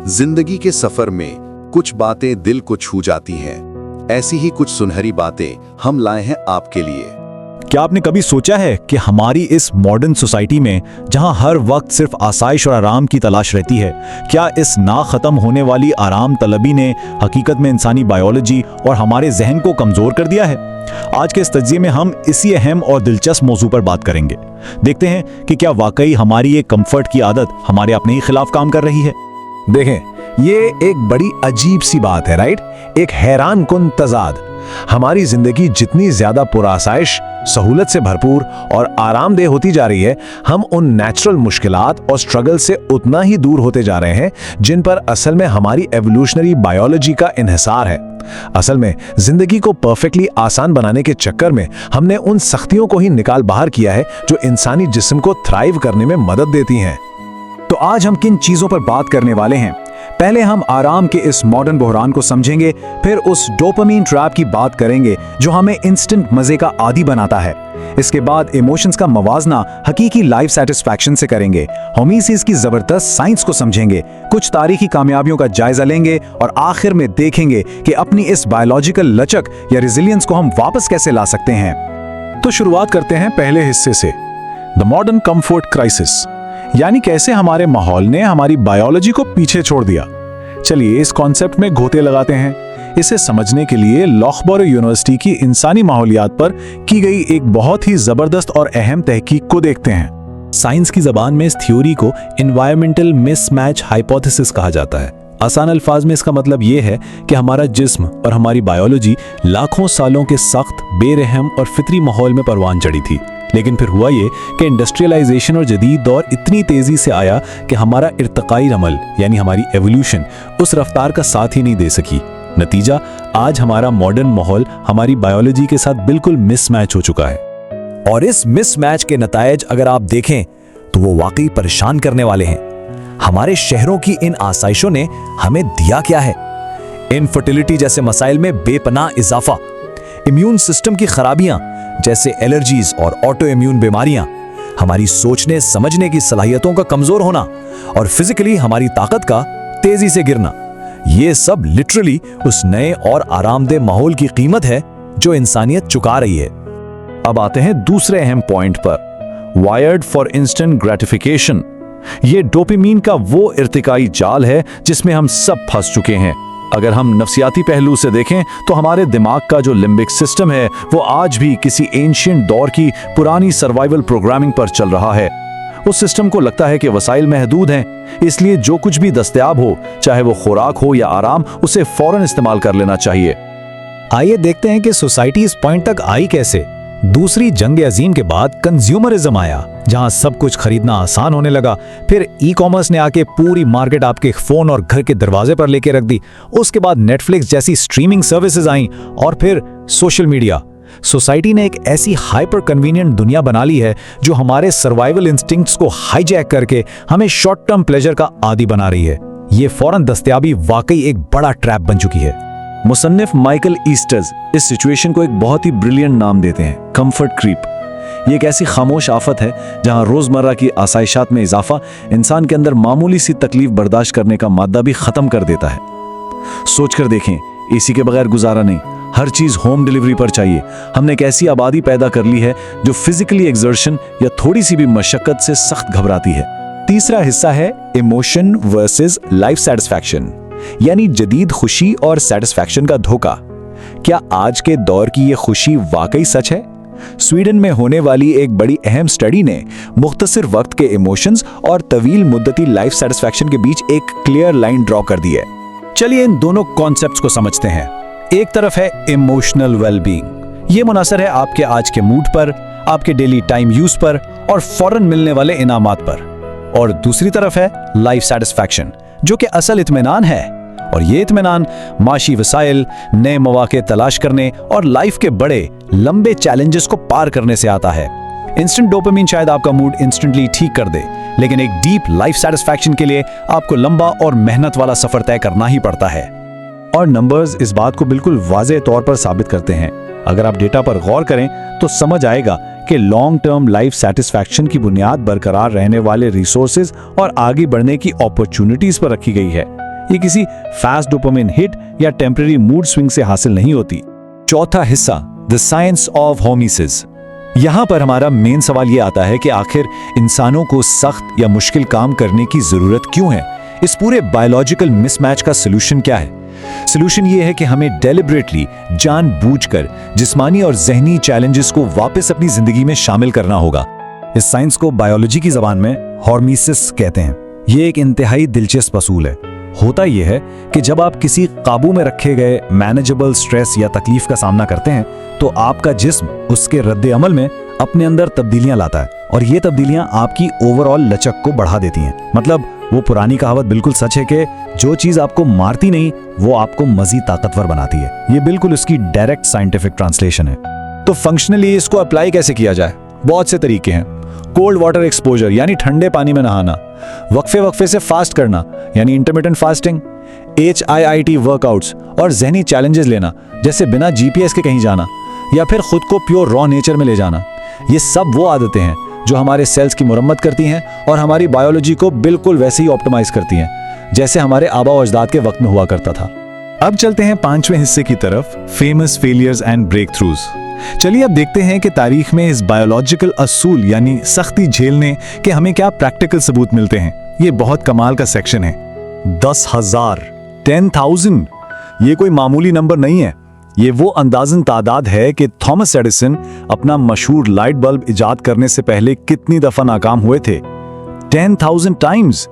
जिंदगी के सफर में कुछ बातें दिल को छू जाती हैं। ऐसी ही कुछ सुनहरी बातें हम लाए हैं आपके लिए। क्या आपने कभी सोचा है कि हमारी इस मॉडर्न सोसाइटी में जहां हर वक्त सिर्फ आसाइश और आराम की तलाश रहती है, क्या इस ना खत्म होने वाली आराम तलबी ने हकीकत में इंसानी बायोलॉजी और हमारे जहन को कमजोर कर दिया है? आज के इस तज्जिये में हम इसी अहम और दिलचस्प मौजू पर बात करेंगे। देखते हैं कि क्या वाकई हमारी ये कंफर्ट की आदत हमारे अपने ही खिलाफ काम कर रही है। देखें, ये एक बड़ी अजीब सी बात है, राइट? एक हैरान कुन तजाद। हमारी जिंदगी जितनी ज्यादा पुरासाइश, सहूलत से भरपूर और आरामदेह होती जा रही है, हम उन नेचुरल मुश्किलात और स्ट्रगल से उतना ही दूर होते जा रहे हैं जिन पर असल में हमारी एवोल्यूशनरी बायोलॉजी का इन्हिसार है। असल में जिंदगी को परफेक्टली आसान बनाने के चक्कर में हमने उन सख्तियों को ही निकाल बाहर किया है जो इंसानी जिस्म को थ्राइव करने में मदद देती हैं। तो आज हम किन चीजों पर बात करने वाले हैं? पहले हम आराम के इस मॉडर्न बहरान को समझेंगे, फिर उस डोपामाइन ट्रैप की बात करेंगे जो हमें इंस्टेंट मजे का आदी बनाता है। इसके बाद इमोशंस का मवाजना हकीकी लाइफ सेटिस्फैक्शन से करेंगे, होम्योपैथी की जबरदस्त साइंस को समझेंगे, कुछ तारीखी कामयाबियों का जायजा लेंगे और आखिर में देखेंगे कि अपनी इस बायोलॉजिकल लचक या रेजिलियंस को हम वापस कैसे ला सकते हैं। तो शुरुआत करते हैं पहले हिस्से से, द मॉडर्न कंफर्ट क्राइसिस, यानी कैसे हमारे माहौल ने हमारी बायोलॉजी को पीछे छोड़ दिया। चलिए इस कॉन्सेप्ट में घोते लगाते हैं। इसे समझने के लिए लॉफ्बरो यूनिवर्सिटी की इंसानी माहौलियात पर की गई एक बहुत ही जबरदस्त और अहम तहकीक को देखते हैं। साइंस की जबान में इस थ्योरी को एनवायरमेंटल मिसमैच हाइपोथेसिस कहा जाता है। आसान अल्फाज में इसका मतलब ये है कि हमारा जिस्म और हमारी बायोलॉजी लाखों सालों के सख्त, बेरहम और फितरी माहौल में परवान चढ़ी थी। लेकिन फिर हुआ ये कि इंडस्ट्रियलाइजेशन और जदीद दौर इतनी तेजी से आया कि हमारा इर्तिकाई अमल यानी हमारी एवोल्यूशन उस रफ्तार का साथ ही नहीं दे सकी। नतीजा, आज हमारा मॉडर्न माहौल हमारी बायोलॉजी के साथ बिल्कुल मिसमैच हो चुका है। और इस मिसमैच के नतायज अगर आप देखें तो वो वाकई परेशान करने वाले हैं। हमारे शहरों की इन आसाइशों ने हमें दिया क्या है? इनफर्टिलिटी जैसे मसाइल में बेपनाह इजाफा, इम्यून सिस्टम की खराबियां जैसे एलर्जीज और ऑटो इम्यून बीमारियां, हमारी सोचने समझने की सलाहियतों का कमजोर होना और फिजिकली हमारी ताकत का तेजी से गिरना, ये सब लिटरली उस नए और आरामदेह माहौल की कीमत है जो इंसानियत चुका रही है। अब आते हैं दूसरे अहम पॉइंट पर, वायर्ड फॉर इंस्टेंट ग्रेटिफिकेशन। ये डोपामाइन का वो इर्तिकाई जाल है जिसमें हम सब फंस चुके हैं। अगर हम नफ्सियाती पहलू से देखें तो हमारे दिमाग का जो लिम्बिक सिस्टम है वो आज भी किसी एंशिएंट दौर की पुरानी सर्वाइवल प्रोग्रामिंग पर चल रहा है। उस सिस्टम को लगता है कि वसाइल महदूद हैं, इसलिए जो कुछ भी दस्तयाब हो, चाहे वो खुराक हो या आराम, उसे फौरन इस्तेमाल कर लेना चाहिए। आइए देखते हैं कि सोसाइटी इस पॉइंट तक आई कैसे। दूसरी जंग अजीम के बाद कंज्यूमरिज्म आया, जहां सब कुछ खरीदना आसान होने लगा। फिर ई कॉमर्स ने आके पूरी मार्केट आपके फोन और घर के दरवाजे पर लेके रख दी। उसके बाद नेटफ्लिक्स जैसी स्ट्रीमिंग सर्विसेज आईं और फिर सोशल मीडिया। सोसाइटी ने एक ऐसी हाइपर कन्वीनियंट दुनिया बना ली है जो हमारे सर्वाइवल इंस्टिंक्ट्स को हाईजैक करके हमें शॉर्ट टर्म प्लेजर का आदी बना रही है। ये फौरन दस्तयाबी वाकई एक बड़ा ट्रैप बन चुकी है। मुसन्निफ माइकल ईस्टर्स इस सिचुएशन को एक बहुत ही ब्रिलियंट नाम देते हैं, कंफर्ट क्रीप। ये एक ऐसी खामोश आफत है जहां रोजमर्रा की आसाइशात में इजाफा इंसान के अंदर मामूली सी तकलीफ बर्दाश्त करने का मादा भी खत्म कर देता है। सोचकर देखें, एसी के बगैर गुजारा नहीं, हर चीज होम डिलीवरी पर चाहिए। हमने एक ऐसी आबादी पैदा कर ली है जो फिजिकली एक्सर्शन या थोड़ी सी भी मशक्कत से सख्त घबराती है। तीसरा हिस्सा है इमोशन वर्सेस लाइफ सेटिस्फैक्शन, यानी जदीद खुशी और सेटिस्फैक्शन का धोखा। क्या आज के दौर की ये खुशी वाकई सच है? स्वीडन में होने वाली एक बड़ी अहम स्टडी ने मुख्तसर वक्त के इमोशंस और तवील मुद्दती लाइफ सेटिस्फैक्शन के बीच एक क्लियर लाइन ड्रॉ कर दी है। चलिए इन दोनों कॉन्सेप्ट्स को समझते हैं। एक तरफ है इमोशनल वेलबींग, ये मुनासर है आपके आज के मूड पर, आपके डेली टाइम यूज पर और फौरन मिलने वाले इनामात पर। और दूसरी तरफ है लाइफ सेटिस्फैक्शन, जो कि असल इत्मीनान है। और ये इत्मीनान माशी वसाइल, नए मौके तलाश करने और लाइफ के बड़े लंबे चैलेंजेस को पार करने से आता है। इंस्टेंट डोपामाइन शायद आपका मूड इंस्टेंटली ठीक कर दे, लेकिन एक डीप लाइफ सेटिस्फैक्शन के लिए आपको लंबा और मेहनत वाला सफर तय करना ही पड़ता है। और नंबर्स इस बात को बिल्कुल वाज़ेह तौर पर साबित करते हैं। अगर आप डेटा पर गौर करें तो समझ आएगा कि लॉन्ग टर्म लाइफ सेटिस्फैक्शन की बुनियाद बरकरार रहने वाले रिसोर्सेज और आगे बढ़ने की अपॉर्चुनिटीज पर रखी गई है। ये किसी फास्ट डोपामिन हिट या टेम्पररी मूड स्विंग से हासिल नहीं होती। चौथा हिस्सा, द साइंस ऑफ होमिसिस। यहां पर हमारा मेन सवाल ये आता है कि आखिर इंसानों को सख्त या मुश्किल काम करने की जरूरत क्यों है? इस पूरे बायोलॉजिकल मिसमैच का सोल्यूशन क्या है? सोल्यूशन ये है कि हमें डेलिबरेटली, जानबूझकर जिस्मानी और ज़हनी चैलेंजेस को वापस अपनी जिंदगी में शामिल करना होगा। इस साइंस को बायोलॉजी की जबान में हॉर्मीसिस कहते हैं। ये एक इंतहाई दिलचस्प असूल है। होता यह है कि जब आप किसी काबू में रखे गए मैनेजेबल स्ट्रेस या तकलीफ का सामना करते हैं तो आपका जिस्म उसके रद्द अमल में अपने अंदर तब्दीलियां लाता है, और ये तब्दीलियां आपकी ओवरऑल लचक को बढ़ा देती हैं। मतलब वो पुरानी कहावत बिल्कुल सच है कि जो चीज आपको मारती नहीं वो आपको मजीद ताकतवर बनाती है। ये बिल्कुल उसकी डायरेक्ट साइंटिफिक ट्रांसलेशन है। तो फंक्शनली इसको अप्लाई कैसे किया जाए? बहुत से तरीके हैं। कोल्ड वाटर एक्सपोजर यानी ठंडे पानी में नहाना, वक्फे वक्फे से फास्ट करना यानी इंटरमिटेंट फास्टिंग, HIIT वर्कआउट्स और जहनी चैलेंजेस लेना, जैसे बिना GPS के कहीं जाना या फिर खुद को प्योर रॉ नेचर में ले जाना। ये सब वो आदतें हैं जो हमारे सेल्स की मुरम्मत करती हैं और हमारी बायोलॉजी को बिल्कुल वैसे ही ऑप्टिमाइज करती हैं जैसे हमारे आबा और अजदाद के वक्त में हुआ करता था। अब चलते हैं 5वें हिस्से की तरफ, famous failures and breakthroughs. चलिए अब देखते हैं कि तारीख में इस बायोलॉजिकल असूल यानी सख्ती झेलने के हमें क्या प्रैक्टिकल सबूत मिलते हैं। ये बहुत कमाल का सेक्शन है। 10,000, 10,000, ये कोई मामूली नंबर नहीं है। ये वो अंदाजन तादाद है कि थॉमस एडिसन अपना मशहूर लाइट बल्ब इजाद करने से पहले कितनी दफा नाकाम हुए थे। 10,000 टाइम्स।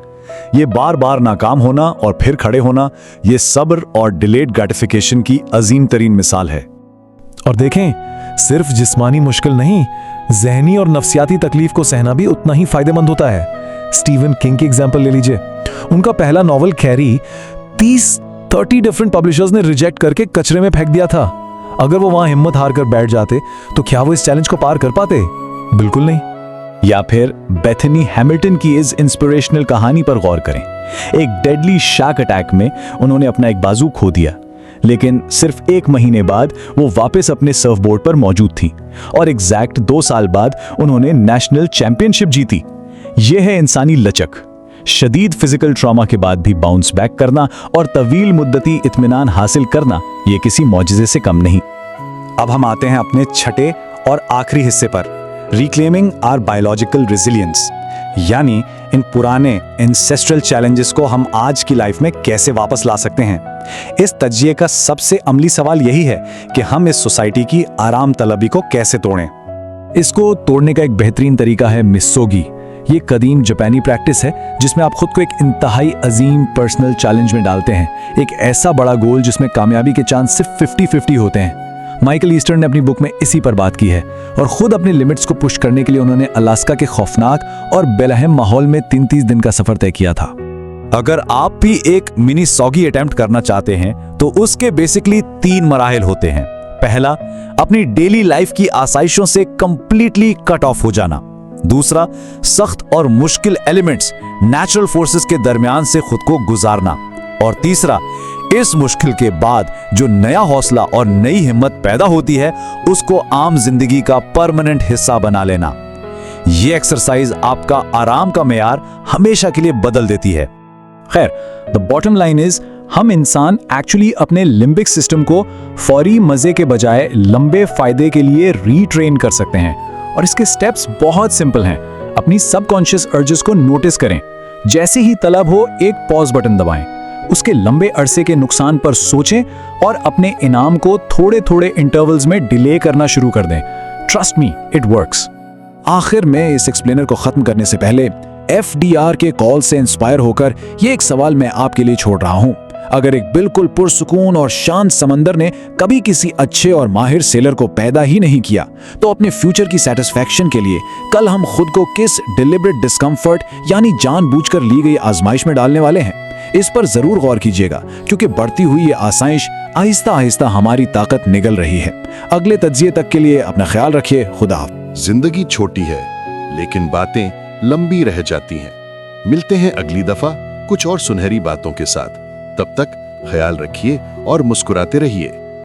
ये बार बार नाकाम होना और फिर खड़े होना, ये सब्र और डिलेड ग्रेटिफिकेशन की अजीम तरीन मिसाल है। और देखें, सिर्फ जिस्मानी मुश्किल नहीं, जहनी और नफ्सियाती तकलीफ को सहना भी उतना ही फायदेमंद होता है। स्टीवन किंग की एग्जाम्पल ले लीजिए। उनका पहला नॉवल कैरी 30 डिफरेंट पब्लिशर्स ने रिजेक्ट करके कचरे में फेंक दिया था। अगर वो वहां हिम्मत हार कर बैठ जाते तो क्या वो इस चैलेंज को पार कर पाते? बिल्कुल नहीं। या फिर बेथनी हैमिल्टन की इस इंस्पिरेशनल कहानी पर गौर करें। एक डेडली शार्क अटैक में उन्होंने अपना एक बाजू खो दिया, लेकिन सिर्फ 1 महीने बाद वो वापस अपने सर्फबोर्ड पर मौजूद थी और एग्जैक्ट 2 साल बाद उन्होंने नेशनल चैंपियनशिप जीती। यह है इंसानी लचक। शदीद फिजिकल ट्रॉमा के बाद भी बाउंस बैक करना और तवील मुद्दती इत्मीनान हासिल करना, ये किसी मौजिज़े से कम नहीं। अब हम आते हैं अपने छठे और आखिरी हिस्से पर, रिक्लेमिंग आवर बायोलॉजिकल रेजिलियंस, यानी इन पुराने एंसेस्ट्रल चैलेंजेस को हम आज की लाइफ में कैसे वापस ला सकते हैं। इस तज्जिए का सबसे अमली सवाल यही है कि हम इस सोसाइटी की आराम तलबी को कैसे तोड़ें। इसको तोड़ने का एक बेहतरीन तरीका है मिसोगी। ये कदीम जापानी प्रैक्टिस है जिसमें आप खुद को एक इंतहाई अजीम पर्सनल चैलेंज में डालते हैं, एक ऐसा बड़ा गोल जिसमें कामयाबी के चांस सिर्फ 50-50 होते हैं। माइकल ईस्टर्न ने अपनी बुक में इसी पर बात की है और खुद अपने लिमिट्स को पुश करने के लिए उन्होंने अलास्का के खौफनाक और बेरहम माहौल में 33 दिन का सफर तय किया था। अगर आप भी एक मिनी सॉगी अटेम्प्ट करना चाहते हैं तो उसके बेसिकली 3 मराहिल होते हैं। पहला, अपनी डेली लाइफ की आसाइशों से कंप्लीटली कट ऑफ हो जाना। दूसरा, सख्त और मुश्किल एलिमेंट्स, नेचुरल फोर्सेस के दरमियान से खुद को गुजारना। और तीसरा, इस मुश्किल के बाद जो नया हौसला और नई हिम्मत पैदा होती है उसको आम जिंदगी का परमानेंट हिस्सा बना लेना। यह एक्सरसाइज आपका आराम का मेयार हमेशा के लिए बदल देती है। खैर, द बॉटम लाइन इज, हम इंसान एक्चुअली अपने लिम्बिक सिस्टम को फौरी मजे के बजाय लंबे फायदे के लिए रीट्रेन कर सकते हैं और इसके स्टेप्स बहुत सिंपल हैं। अपनी सबकॉन्शियस अर्जेस को नोटिस करें। जैसे ही तलब हो, एक पॉज बटन दबाएं, उसके लंबे अरसे के नुकसान पर सोचें और अपने इनाम को थोड़े थोड़े इंटरवल्स में डिले करना शुरू कर दें। Trust me, it works. आखिर में इस एक्सप्लेनर को खत्म करने से पहले FDR के कॉल से इंस्पायर होकर ये एक सवाल मैं आपके लिए छोड़ रहा हूं। अगर एक बिल्कुल पुरसुकून और शांत समंदर ने कभी किसी अच्छे और माहिर सेलर को पैदा ही नहीं किया, तो अपने फ्यूचर की सेटिस्फैक्शन के लिए कल हम खुद को किस डिलिबरेट डिस्कम्फर्ट यानी जानबूझकर ली गई आजमाइश में डालने वाले हैं? इस पर जरूर गौर कीजिएगा, क्योंकि बढ़ती हुई ये आसाइश आहिस्ता आहिस्ता हमारी ताकत निगल रही है। अगले तज्जिए तक के लिए अपना ख्याल रखिए। खुदा हाफ़िज़। जिंदगी छोटी है लेकिन बातें लंबी रह जाती हैं। मिलते हैं अगली दफा कुछ और सुनहरी बातों के साथ। तब तक ख्याल रखिए और मुस्कुराते रहिए।